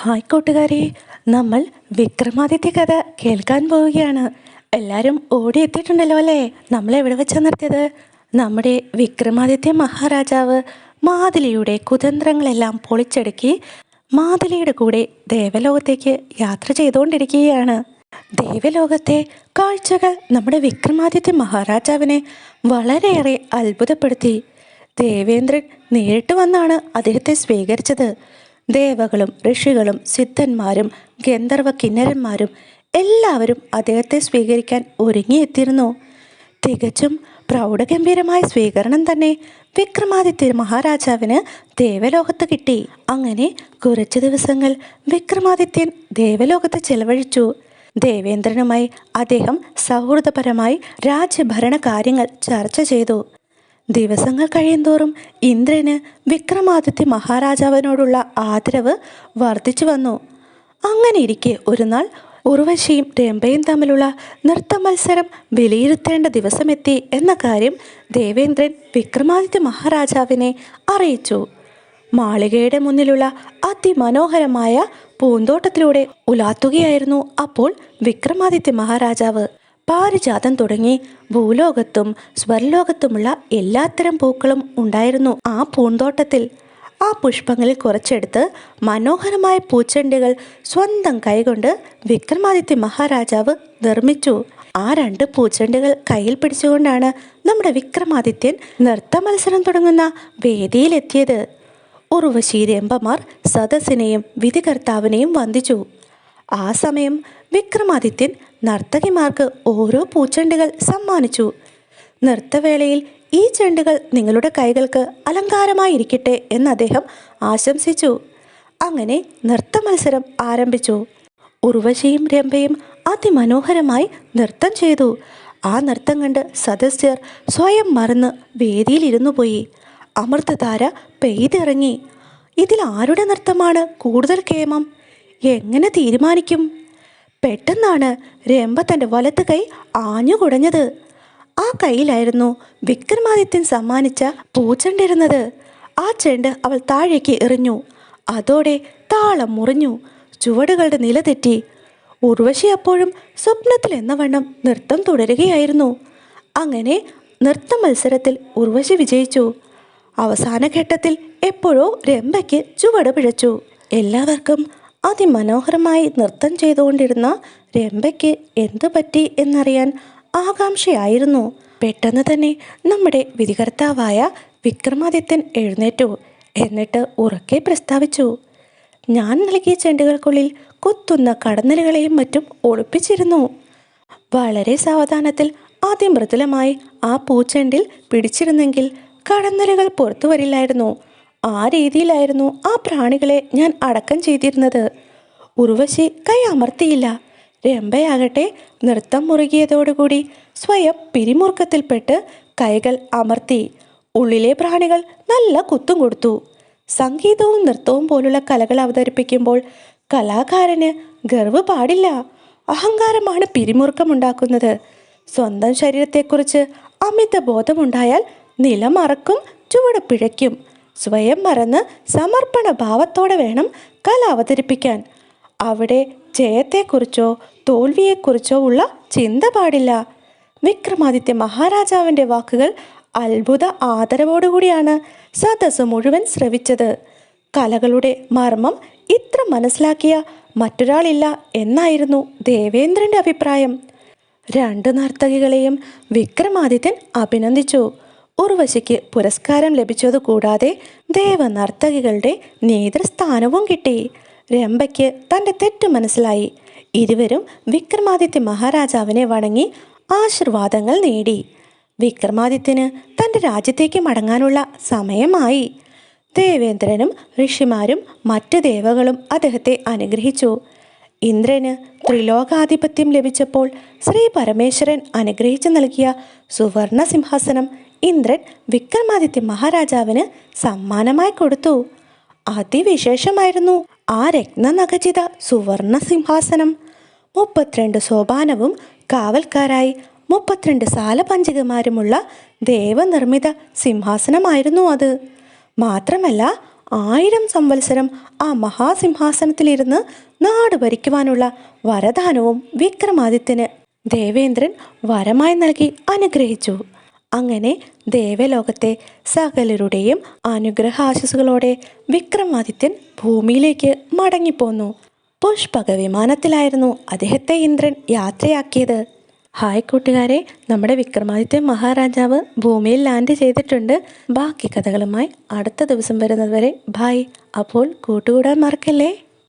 Hi കൂട്ടുകാരെ, നമ്മൾ വിക്രമാദിത്യ കഥ കേൾക്കാൻ പോവുകയാണ്. എല്ലാവരും ഓടിയെത്തിയിട്ടുണ്ടല്ലോ അല്ലേ? നമ്മളെവിടെ വെച്ചാൽ നിർത്തിയത്? നമ്മുടെ വിക്രമാദിത്യ മഹാരാജാവ് മാതലിയുടെ കുതന്ത്രങ്ങളെല്ലാം പൊളിച്ചടുക്കി മാതലിയുടെ കൂടെ ദേവലോകത്തേക്ക് യാത്ര ചെയ്തുകൊണ്ടിരിക്കുകയാണ്. ദേവലോകത്തെ കാഴ്ചകൾ നമ്മുടെ വിക്രമാദിത്യ മഹാരാജാവിനെ വളരെയേറെ അത്ഭുതപ്പെടുത്തി. ദേവേന്ദ്രൻ നേരിട്ട് വന്നാണ് അദ്ദേഹത്തെ സ്വീകരിച്ചത്. ദേവകളും ഋഷികളും സിദ്ധന്മാരും ഗന്ധർവ കിന്നരന്മാരും എല്ലാവരും അദ്ദേഹത്തെ സ്വീകരിക്കാൻ ഒരുങ്ങിയെത്തിയിരുന്നു. തികച്ചും പ്രൗഢഗംഭീരമായ സ്വീകരണം തന്നെ വിക്രമാദിത്യ മഹാരാജാവിന് ദേവലോകത്ത് കിട്ടി. അങ്ങനെ കുറച്ചു ദിവസങ്ങൾ വിക്രമാദിത്യൻ ദേവലോകത്ത് ചെലവഴിച്ചു. ദേവേന്ദ്രനുമായി അദ്ദേഹം സൗഹൃദപരമായി രാജ്യഭരണ കാര്യങ്ങൾ ചർച്ച ചെയ്തു. ദിവസങ്ങൾ കഴിയുന്തോറും ഇന്ദ്രന് വിക്രമാദിത്യ മഹാരാജാവിനോടുള്ള ആദരവ് വർദ്ധിച്ചു വന്നു. അങ്ങനെ ഇരിക്കെ ഒരു നാൾ ഉർവശിയും രംഭയും തമ്മിലുള്ള നൃത്ത മത്സരം വിലയിരുത്തേണ്ട ദിവസമെത്തി എന്ന കാര്യം ദേവേന്ദ്രൻ വിക്രമാദിത്യ മഹാരാജാവിനെ അറിയിച്ചു. മാളികയുടെ മുന്നിലുള്ള അതിമനോഹരമായ പൂന്തോട്ടത്തിലൂടെ ഉലാത്തുകയായിരുന്നു അപ്പോൾ വിക്രമാദിത്യ മഹാരാജാവ്. പാരിജാതം തുടങ്ങി ഭൂലോകത്തും സ്വർലോകത്തുമുള്ള എല്ലാത്തരം പൂക്കളും ഉണ്ടായിരുന്നു ആ പൂന്തോട്ടത്തിൽ. ആ പുഷ്പങ്ങളിൽ കുറച്ചെടുത്ത് മനോഹരമായ പൂച്ചെണ്ടുകൾ സ്വന്തം കൈകൊണ്ട് വിക്രമാദിത്യ മഹാരാജാവ് നിർമ്മിച്ചു. ആ 2 പൂച്ചെണ്ടുകൾ കയ്യിൽ പിടിച്ചുകൊണ്ടാണ് നമ്മുടെ വിക്രമാദിത്യൻ നൃത്ത മത്സരം തുടങ്ങുന്ന വേദിയിലെത്തിയത്. ഉർവശി രംഭമാർ സദസ്സിനെയും വിധികർത്താവിനെയും വന്ദിച്ചു. ആ സമയം വിക്രമാദിത്യൻ നർത്തകിമാർക്ക് ഓരോ പൂച്ചെണ്ടുകൾ സമ്മാനിച്ചു. നൃത്തവേളയിൽ ഈ ചെണ്ടുകൾ നിങ്ങളുടെ കൈകൾക്ക് അലങ്കാരമായിരിക്കട്ടെ എന്ന് അദ്ദേഹം ആശംസിച്ചു. അങ്ങനെ നൃത്ത മത്സരം ആരംഭിച്ചു. ഉർവശിയും രംഭയും അതിമനോഹരമായി നൃത്തം ചെയ്തു. ആ നൃത്തം കണ്ട് സദസ്യർ സ്വയം മറന്ന് വേദിയിലിരുന്നു പോയി. അമൃതധാര പെയ്തിറങ്ങി. ഇതിൽ ആരുടെ നൃത്തമാണ് കൂടുതൽ കേമം? എങ്ങനെ തീരുമാനിക്കും? പെട്ടെന്നാണ് രംഭ തൻ്റെ വലത്ത് കൈ ആഞ്ഞുകുടഞ്ഞത്. ആ കൈയിലായിരുന്നു വിക്രമാദിത്യൻ സമ്മാനിച്ച പൂച്ചെണ്ടിരുന്നത്. ആ ചെണ്ട് അവൾ താഴേക്ക് എറിഞ്ഞു. അതോടെ താളം മുറിഞ്ഞു. ചുവടുകളുടെ നില തെറ്റി. ഉർവശി അപ്പോഴും സ്വപ്നത്തിൽ എന്ന വണ്ണം നൃത്തം തുടരുകയായിരുന്നു. അങ്ങനെ നൃത്ത മത്സരത്തിൽ ഉർവശി വിജയിച്ചു. അവസാന ഘട്ടത്തിൽ എപ്പോഴോ രംഭയ്ക്ക് ചുവട് പിഴച്ചു. എല്ലാവർക്കും അതിമനോഹരമായി നൃത്തം ചെയ്തുകൊണ്ടിരുന്ന രംഭയ്ക്ക് എന്തു പറ്റി എന്നറിയാൻ ആകാംക്ഷയായിരുന്നു. പെട്ടെന്ന് തന്നെ നമ്മുടെ വിധികർത്താവായ വിക്രമാദിത്യൻ എഴുന്നേറ്റു. എന്നിട്ട് ഉറക്കെ പ്രസ്താവിച്ചു, ഞാൻ നൽകിയ ചെണ്ടുകൾക്കുള്ളിൽ കുത്തുന്ന കടന്നലുകളെയും മറ്റും ഒളിപ്പിച്ചിരുന്നു. വളരെ സാവധാനത്തിൽ അതിമൃദുലമായി ആ പൂച്ചെണ്ടിൽ പിടിച്ചിരുന്നെങ്കിൽ കടന്നലുകൾ പുറത്തു വരില്ലായിരുന്നു. ആ രീതിയിലായിരുന്നു ആ പ്രാണികളെ ഞാൻ അടക്കം ചെയ്തിരുന്നത്. ഉർവശി കൈ അമർത്തിയില്ല. രംഭയാകട്ടെ നൃത്തം മുറുകിയതോടുകൂടി സ്വയം പിരിമുറുക്കത്തിൽപ്പെട്ട് കൈകൾ അമർത്തി. ഉള്ളിലെ പ്രാണികൾ നല്ല കുത്തും കൊടുത്തു. സംഗീതവും നൃത്തവും പോലുള്ള കലകൾ അവതരിപ്പിക്കുമ്പോൾ കലാകാരന് ഗർവ് പാടില്ല. അഹങ്കാരമാണ് പിരിമുറുക്കമുണ്ടാക്കുന്നത്. സ്വന്തം ശരീരത്തെക്കുറിച്ച് അമിത ബോധമുണ്ടായാൽ നിലമറക്കും, ചുവട് പിഴയ്ക്കും. സ്വയം മറന്ന് സമർപ്പണ ഭാവത്തോടെ വേണം കല അവതരിപ്പിക്കാൻ. അവിടെ ജയത്തെക്കുറിച്ചോ തോൽവിയെക്കുറിച്ചോ ഉള്ള ചിന്ത പാടില്ല. വിക്രമാദിത്യ മഹാരാജാവിൻ്റെ വാക്കുകൾ അത്ഭുത ആദരവോടുകൂടിയാണ് സദസ്സ് മുഴുവൻ ശ്രവിച്ചത്. കലകളുടെ മർമ്മം ഇത്ര മനസ്സിലാക്കിയ മറ്റൊരാളില്ല എന്നായിരുന്നു ദേവേന്ദ്രൻ്റെ അഭിപ്രായം. 2 നർത്തകികളെയും വിക്രമാദിത്യൻ അഭിനന്ദിച്ചു. ഉർവശിക്ക് പുരസ്കാരം ലഭിച്ചതുകൂടാതെ ദേവനർത്തകികളുടെ നേതൃസ്ഥാനവും കിട്ടി. രംഭയ്ക്ക് തൻ്റെ തെറ്റ് മനസ്സിലായി. ഇരുവരും വിക്രമാദിത്യ മഹാരാജാവിനെ വണങ്ങി ആശീർവാദങ്ങൾ നേടി. വിക്രമാദിത്യന് തൻ്റെ രാജ്യത്തേക്ക് മടങ്ങാനുള്ള സമയമായി. ദേവേന്ദ്രനും ഋഷിമാരും മറ്റ് ദേവകളും അദ്ദേഹത്തെ അനുഗ്രഹിച്ചു. ഇന്ദ്രന് ത്രിലോകാധിപത്യം ലഭിച്ചപ്പോൾ ശ്രീ പരമേശ്വരൻ അനുഗ്രഹിച്ചു നൽകിയ സുവർണ സിംഹാസനം ഇന്ദ്രൻ വിക്രമാദിത്യ മഹാരാജാവിന് സമ്മാനമായി കൊടുത്തു. അതിവിശേഷമായിരുന്നു ആ രത്നനഖചിത സുവർണ സിംഹാസനം. 32 സോപാനവും കാവൽക്കാരായി 32 സാലപഞ്ചികമാരുമുള്ള ദേവനിർമ്മിത സിംഹാസനമായിരുന്നു അത്. മാത്രമല്ല 1000 സംവത്സരം ആ മഹാസിംഹാസനത്തിലിരുന്ന് നാട് ഭരിക്കുവാനുള്ള വരദാനവും വിക്രമാദിത്യന് ദേവേന്ദ്രൻ വരമായി നൽകി അനുഗ്രഹിച്ചു. അങ്ങനെ ദേവലോകത്തെ സകലരുടെയും അനുഗ്രഹാശിസുകളോടെ വിക്രമാദിത്യൻ ഭൂമിയിലേക്ക് മടങ്ങിപ്പോന്നു. പുഷ്പക വിമാനത്തിലായിരുന്നു അദ്ദേഹത്തെ ഇന്ദ്രൻ യാത്രയാക്കിയത്. ഹായ് കൂട്ടുകാരെ, നമ്മുടെ വിക്രമാദിത്യ മഹാരാജാവ് ഭൂമിയിൽ ലാൻഡ് ചെയ്തിട്ടുണ്ട്. ബാക്കി കഥകളുമായി അടുത്ത ദിവസം വരുന്നത് വരെ ബൈ. അപ്പോൾ കൂട്ടുകൂടാൻ മറക്കല്ലേ.